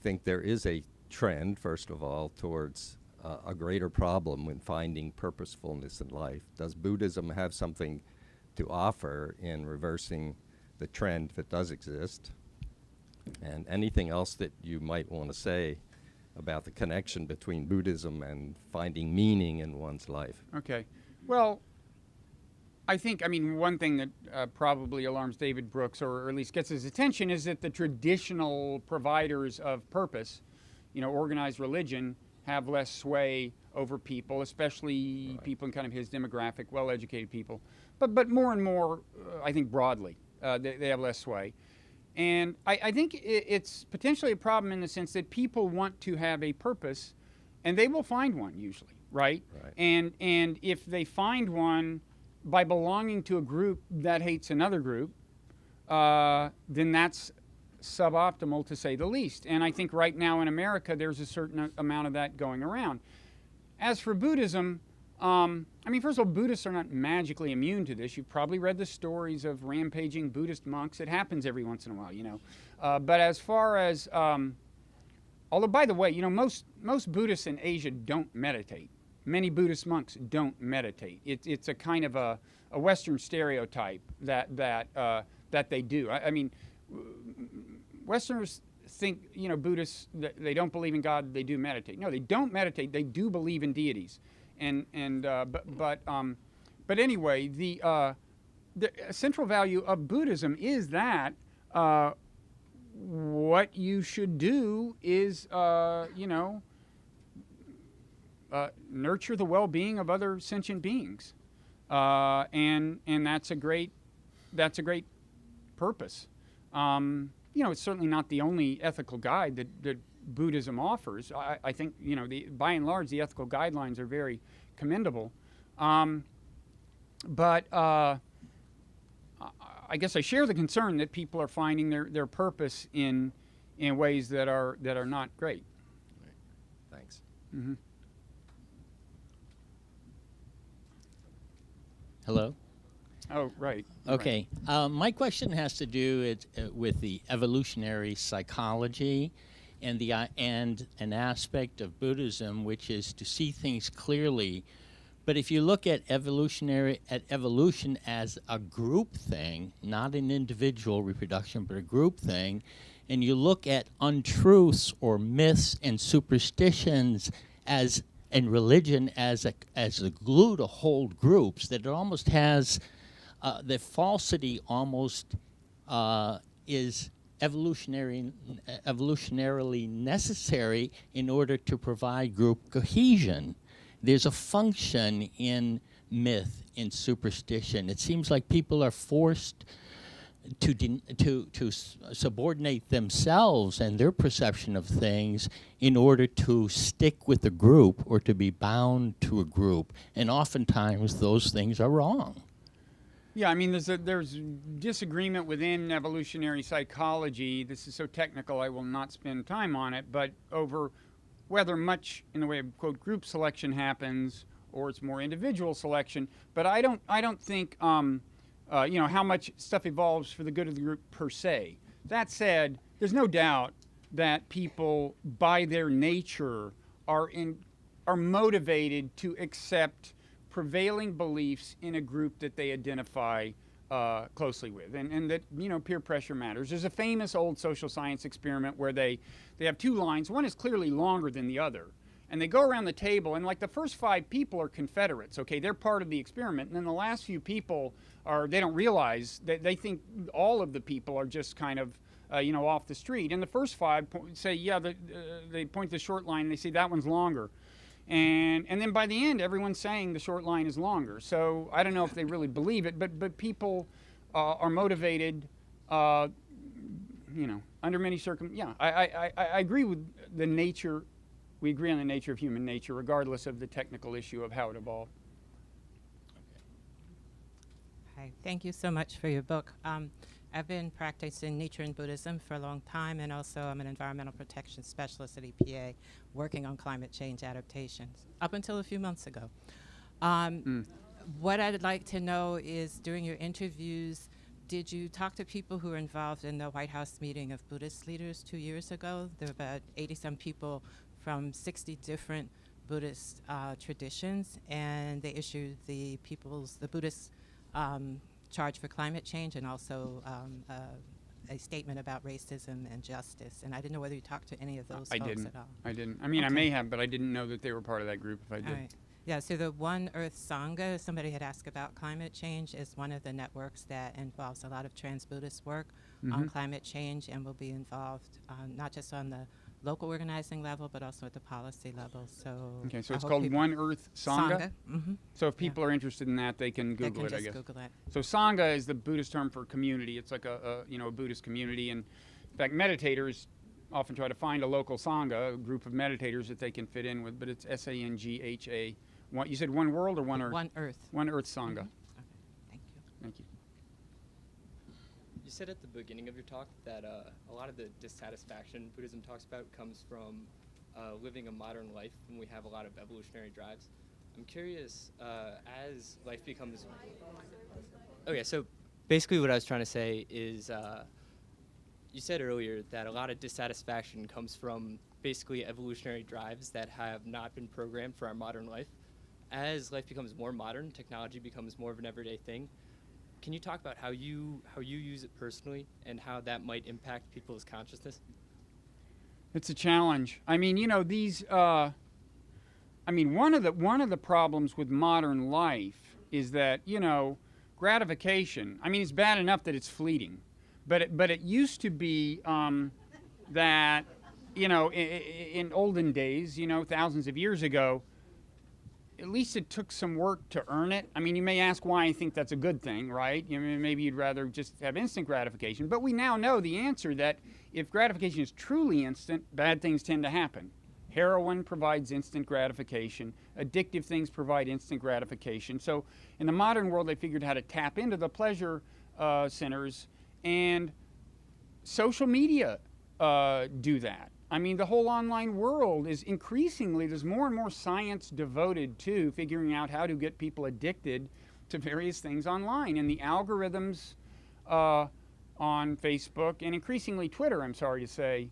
think there is a trend, first of all, towards a greater problem when finding purposefulness in life? Does Buddhism have something to offer in reversing the trend that does exist? And anything else that you might want to say about the connection between Buddhism and finding meaning in one's life? Okay. Well, I mean, one thing that probably alarms David Brooks, or at least gets his attention, is that the traditional providers of purpose, organized religion, have less sway over people, especially people in kind of his demographic, well-educated people. But more and more, I think broadly, they have less sway. And I think it's potentially a problem in the sense that people want to have a purpose, and they will find one usually, right? And if they find one by belonging to a group that hates another group, then that's suboptimal to say the least. And I think right now in America there's a certain amount of that going around. As for Buddhism, I mean, first of all, Buddhists are not magically immune to this. You've probably read the stories of rampaging Buddhist monks. It happens every once in a while, But as far as, although by the way, most Buddhists in Asia don't meditate. Many Buddhist monks don't meditate. It's a kind of a Western stereotype that they do. I mean, Westerners think, Buddhists, they don't believe in God, they do meditate. No, they don't meditate, they do believe in deities. But anyway, the central value of Buddhism is that what you should do is, nurture the well-being of other sentient beings, and that's a great purpose. It's certainly not the only ethical guide that Buddhism offers. I think, by and large, the ethical guidelines are very commendable. But I guess I share the concern that people are finding their purpose in ways that are not great. Right. Thanks. Mm-hmm. Hello? Oh, right. Okay. My question has to do with the evolutionary psychology and an aspect of Buddhism, which is to see things clearly. But if you look at evolution as a group thing, not an individual reproduction, but a group thing, and you look at untruths or myths and superstitions and religion as the glue to hold groups, that it almost has the falsity almost is evolutionarily necessary in order to provide group cohesion. There's a function in myth, in superstition. It seems like people are forced to subordinate themselves and their perception of things in order to stick with a group or to be bound to a group. And oftentimes those things are wrong. Yeah, I mean, there's disagreement within evolutionary psychology. This is so technical, I will not spend time on it, but over whether much in the way of, quote, group selection happens or it's more individual selection. But I don't think, how much stuff evolves for the good of the group per se. That said, there's no doubt that people, by their nature, are motivated to accept prevailing beliefs in a group that they identify closely with, and that peer pressure matters. There's a famous old social science experiment where they have two lines. One is clearly longer than the other, and they go around the table, and like the first 5 people are Confederates. Okay, they're part of the experiment, and then the last few people they don't realize that they think all of the people are just kind of off the street. And the first 5 say, they point to the short line and they say that one's longer. And then by the end, everyone's saying the short line is longer. So I don't know if they really believe it, but people are motivated, under many I agree with the nature. We agree on the nature of human nature, regardless of the technical issue of how it evolved. Hi, thank you so much for your book. I've been practicing nature and Buddhism for a long time, and also I'm an environmental protection specialist at EPA, working on climate change adaptations, up until a few months ago. What I'd like to know is, during your interviews, did you talk to people who were involved in the White House meeting of Buddhist leaders 2 years ago? There were about 80-some people from 60 different Buddhist traditions, and they issued the Buddhist charge for climate change, and also a statement about racism and justice. And I didn't know whether you talked to any of those folks at all. I didn't. I mean, I may have, but I didn't know that they were part of that group if I did. All right. Yeah, so the One Earth Sangha, somebody had asked about climate change, is one of the networks that involves a lot of trans-Buddhist work on climate change, and will be involved not just on the local organizing level, but also at the policy level. So Okay, so I it's hope called people- One Earth Sangha? So if people are interested in that, they can they Google can it, I just guess. Google it. So Sangha is the Buddhist term for community. It's like a Buddhist community. And in fact, meditators often try to find a local Sangha, a group of meditators that they can fit in with, but it's S-A-N-G-H-A. You said One World or One Earth? One Earth. One Earth Sangha. Okay, thank you. Thank you. You said at the beginning of your talk that a lot of the dissatisfaction Buddhism talks about comes from living a modern life when we have a lot of evolutionary drives. I'm curious, as life becomes... Okay, so basically what I was trying to say is you said earlier that a lot of dissatisfaction comes from basically evolutionary drives that have not been programmed for our modern life. As life becomes more modern, technology becomes more of an everyday thing. Can you talk about how you use it personally and how that might impact people's consciousness? It's a challenge. I mean, one of the problems with modern life is that, gratification. I mean, it's bad enough that it's fleeting, but it used to be that, in olden days, thousands of years ago, at least it took some work to earn it. I mean, you may ask why I think that's a good thing, right? Maybe you'd rather just have instant gratification. But we now know the answer, that if gratification is truly instant, bad things tend to happen. Heroin provides instant gratification. Addictive things provide instant gratification. So in the modern world, they figured how to tap into the pleasure centers, and social media do that. I mean, the whole online world is increasingly, there's more and more science devoted to figuring out how to get people addicted to various things online. And the algorithms on Facebook, and increasingly Twitter, I'm sorry to say,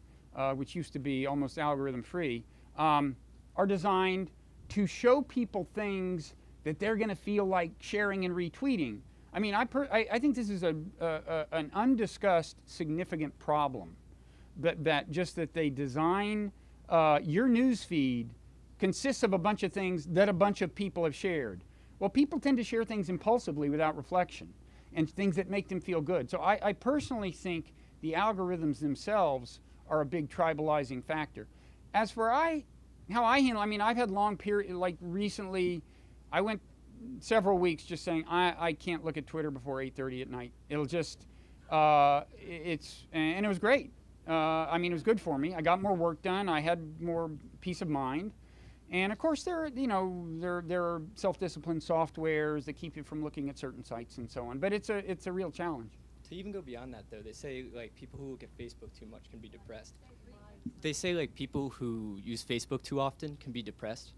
which used to be almost algorithm-free, are designed to show people things that they're going to feel like sharing and retweeting. I mean, I think this is an undiscussed significant problem. That they design your news feed consists of a bunch of things that a bunch of people have shared. Well, people tend to share things impulsively without reflection, and things that make them feel good. So I personally think the algorithms themselves are a big tribalizing factor. As for how I handle, I mean, I've had long periods, like recently, I went several weeks just saying I can't look at Twitter before 8:30 at night. It'll just, and it was great. I mean, it was good for me. I got more work done. I had more peace of mind. And of course, there are self-discipline softwares that keep you from looking at certain sites and so on. But it's a real challenge. To even go beyond that, though, they say like people who look at Facebook too much can be depressed. They say like people who use Facebook too often can be depressed.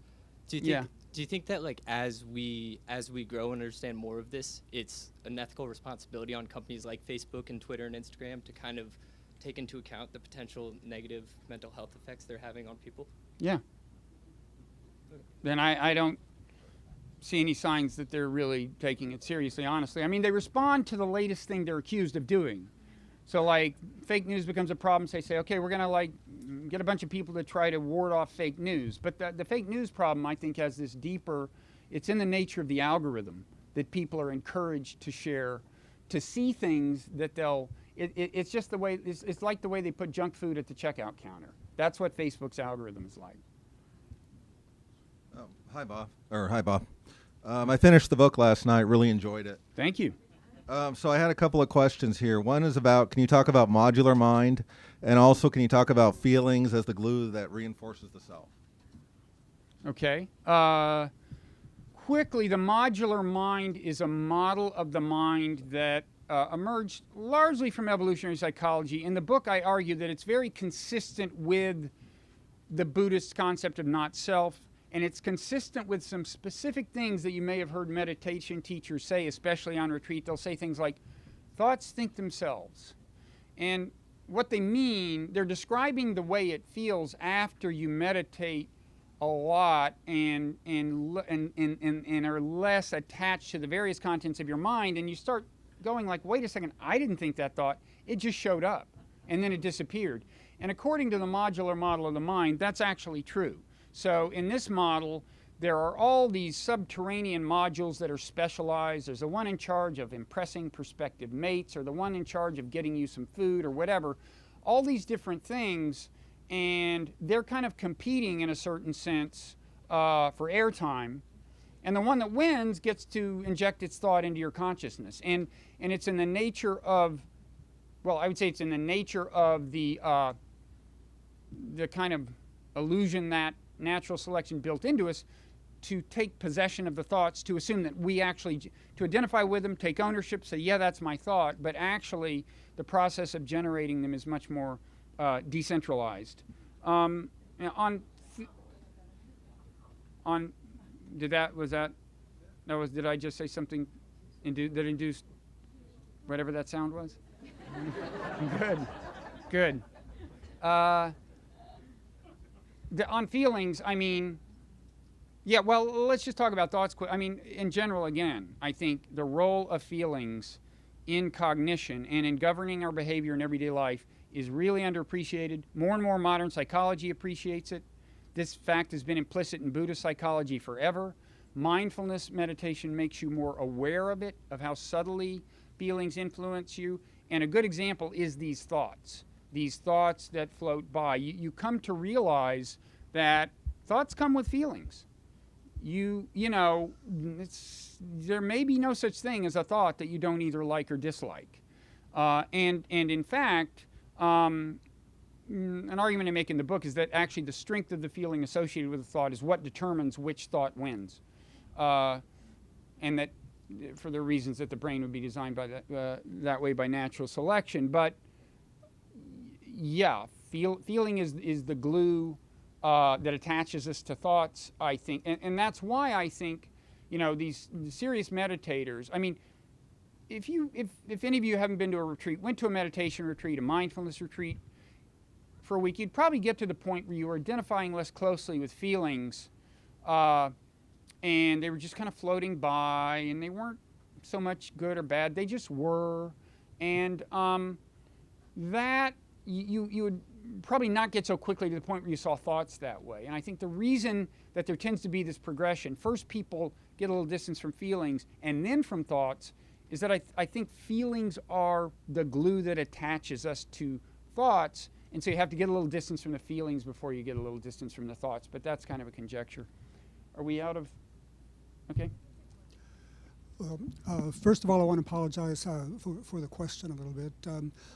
Do you think that like as we grow and understand more of this, it's an ethical responsibility on companies like Facebook and Twitter and Instagram to kind of take into account the potential negative mental health effects they're having on people? Yeah. Okay. Then I don't see any signs that they're really taking it seriously, honestly. I mean, they respond to the latest thing they're accused of doing. So, like, fake news becomes a problem. So they say, okay, we're going to, like, get a bunch of people to try to ward off fake news. But the fake news problem, I think, has this deeper, it's in the nature of the algorithm that people are encouraged to share, to see things that they'll, it's just the way, it's like the way they put junk food at the checkout counter. That's what Facebook's algorithm is like. Hi, Bob. I finished the book last night, really enjoyed it. Thank you. So I had a couple of questions here. One is about, can you talk about modular mind? And also, can you talk about feelings as the glue that reinforces the self? Okay. Quickly, the modular mind is a model of the mind that emerged largely from evolutionary psychology. In the book, I argue that it's very consistent with the Buddhist concept of not self, and it's consistent with some specific things that you may have heard meditation teachers say, especially on retreat. They'll say things like, thoughts think themselves. And what they mean, they're describing the way it feels after you meditate a lot and are less attached to the various contents of your mind, and you start going like, wait a second, I didn't think that thought. It just showed up, and then it disappeared. And according to the modular model of the mind, that's actually true. So in this model, there are all these subterranean modules that are specialized. There's the one in charge of impressing prospective mates, or the one in charge of getting you some food, or whatever. All these different things, and they're kind of competing in a certain sense for airtime. And the one that wins gets to inject its thought into your consciousness. And it's in the nature of, well, I would say it's in the nature of the kind of illusion that natural selection built into us to take possession of the thoughts, to assume that we actually, to identify with them, take ownership, say, yeah, that's my thought, but actually the process of generating them is much more decentralized. Did I just say something that induced whatever that sound was? Good. On feelings, I mean, yeah, well, let's just talk about thoughts. I mean, in general, again, I think the role of feelings in cognition and in governing our behavior in everyday life is really underappreciated. More and more modern psychology appreciates it. This fact has been implicit in Buddhist psychology forever. Mindfulness meditation makes you more aware of it, of how subtly feelings influence you. And a good example is these thoughts that float by. You come to realize that thoughts come with feelings. You know, there may be no such thing as a thought that you don't either like or dislike. And in fact, an argument I make in the book is that actually the strength of the feeling associated with a thought is what determines which thought wins. And that for the reasons that the brain would be designed by that way by natural selection. But yeah, feeling is the glue that attaches us to thoughts, I think. And that's why I think, you know, these serious meditators, I mean, if any of you haven't been to a retreat, went to a meditation retreat, a mindfulness retreat for a week, you'd probably get to the point where you were identifying less closely with feelings, and they were just kind of floating by, and they weren't so much good or bad, they just were. And that you would probably not get so quickly to the point where you saw thoughts that way. And I think the reason that there tends to be this progression, first people get a little distance from feelings and then from thoughts, is that I think feelings are the glue that attaches us to thoughts, and so you have to get a little distance from the feelings before you get a little distance from the thoughts, but that's kind of a conjecture. Are we out of, okay? First of all, I want to apologize for the question a little bit.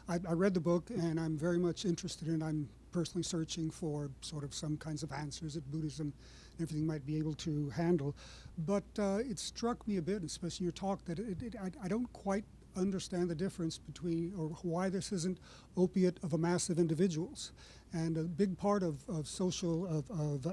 I read the book, and I'm very much interested in it. I'm personally searching for sort of some kinds of answers that Buddhism and everything might be able to handle. But it struck me a bit, especially in your talk, that I don't quite understand the difference between, or why this isn't opiate of a mass of individuals. And a big part of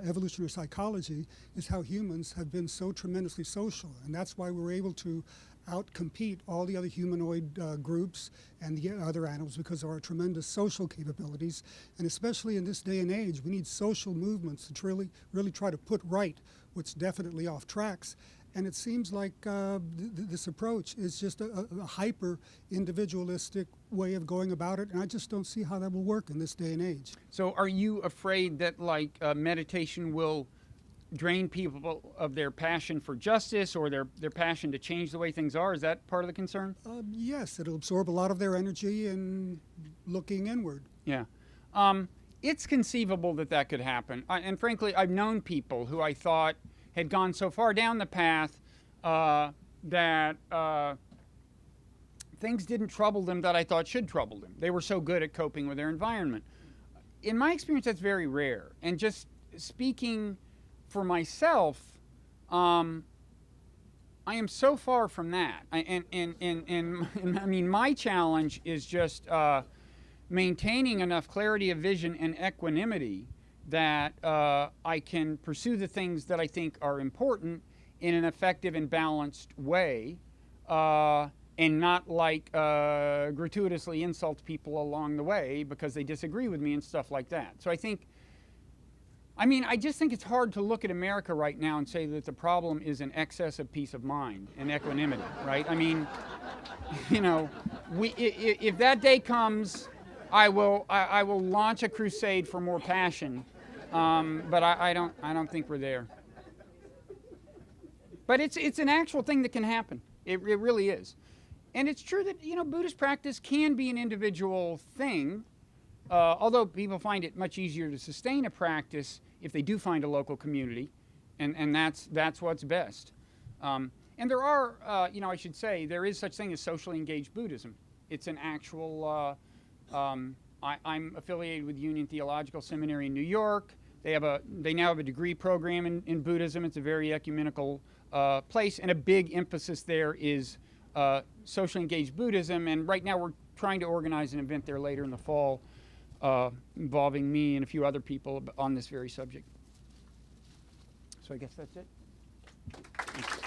evolutionary psychology is how humans have been so tremendously social, and that's why we're able to outcompete all the other humanoid groups and the other animals because of our tremendous social capabilities. And especially in this day and age, we need social movements to really try to put right what's definitely off tracks. And it seems like this approach is just a hyper-individualistic way of going about it, and I just don't see how that will work in this day and age. So are you afraid that meditation will drain people of their passion for justice or their passion to change the way things are? Is that part of the concern? Yes, it'll absorb a lot of their energy in looking inward. Yeah. It's conceivable that could happen. And frankly, I've known people who I thought had gone so far down the path that things didn't trouble them that I thought should trouble them. They were so good at coping with their environment. In my experience, that's very rare. And just speaking for myself, I am so far from that. I mean, my challenge is just maintaining enough clarity of vision and equanimity that I can pursue the things that I think are important in an effective and balanced way, and not like gratuitously insult people along the way because they disagree with me and stuff like that. So I just think it's hard to look at America right now and say that the problem is an excess of peace of mind and equanimity, right? I mean, you know, if that day comes, I will launch a crusade for more passion, but I don't think we're there. But it's an actual thing that can happen. It really is. And it's true that, you know, Buddhist practice can be an individual thing, although people find it much easier to sustain a practice if they do find a local community, and that's what's best. And there are, you know, I should say, there is such thing as socially engaged Buddhism. It's an actual, I'm affiliated with Union Theological Seminary in New York. They now have a degree program in Buddhism. It's a very ecumenical place, and a big emphasis there is socially engaged Buddhism. And right now we're trying to organize an event there later in the fall involving me and a few other people on this very subject. So I guess that's it. Thanks.